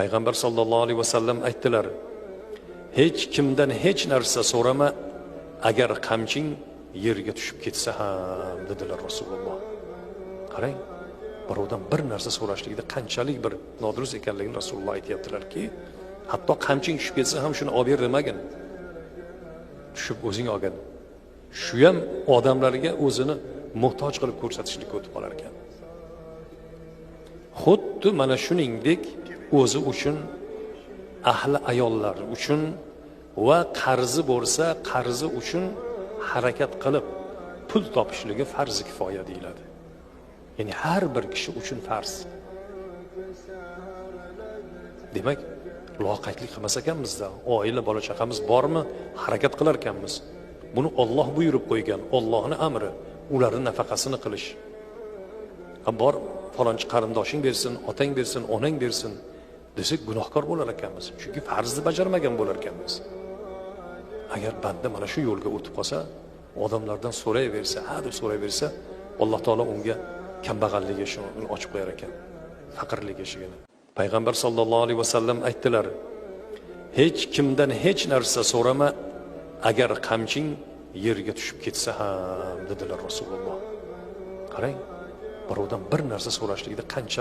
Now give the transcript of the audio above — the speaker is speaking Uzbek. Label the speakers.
Speaker 1: payg'ambar sollallohu alayhi vasallam aytdilar, hech kimdan hech narsa so'rama, agar qamching yerga tushib ketsa ham, dedilar Rasululloh. Qarang, birovdan bir narsa so'rashlikda qanchalik bir nodurust ekanligini Rasululloh aytayaptilarki, hatto qamching tushib ketsa ham shuni olib ber demagin. Tushib o'zing olgin. Shu ham odamlarga o'zini muhtoj qilib ko'rsatishlikka o'tib qolar ekan. Xuddi mana shuningdek o'zi uchun, ahli ayollar uchun va qarzi bo'lsa, qarzi uchun harakat qilib pul topishligi farz-i kifoya deyiladi. Ya'ni har bir kishi uchun farz. Demak, loqaydlik qilmas ekanmizda, oila bola chaqamiz bormi, harakat qilar ekanmiz. Buni Alloh buyurib qo'ygan, Allohning amri, ularning nafaqasini qilish. Bor falonchi qarindoshing bersin, otang bersin, onang bersin desak gunohkor bo'lar ekanmiz. Chunki farzni bajarmagan bo'lar ekanmiz. Agar banda mana shu yo'lga o'tib qolsa, odamlardan so'rayversa, deb so'rayversa, Alloh taolo unga kambag'allik eshigini ochib qo'yar ekan, faqirlik eshigini. Payg'ambar sollallohu alayhi vasallam aytdilar, hech kimdan hech narsa so'rama, agar qamching yerga tushib ketsa ham, dedilar Rasululloh. Qarang, birovdan bir narsa so'rashlikda qancha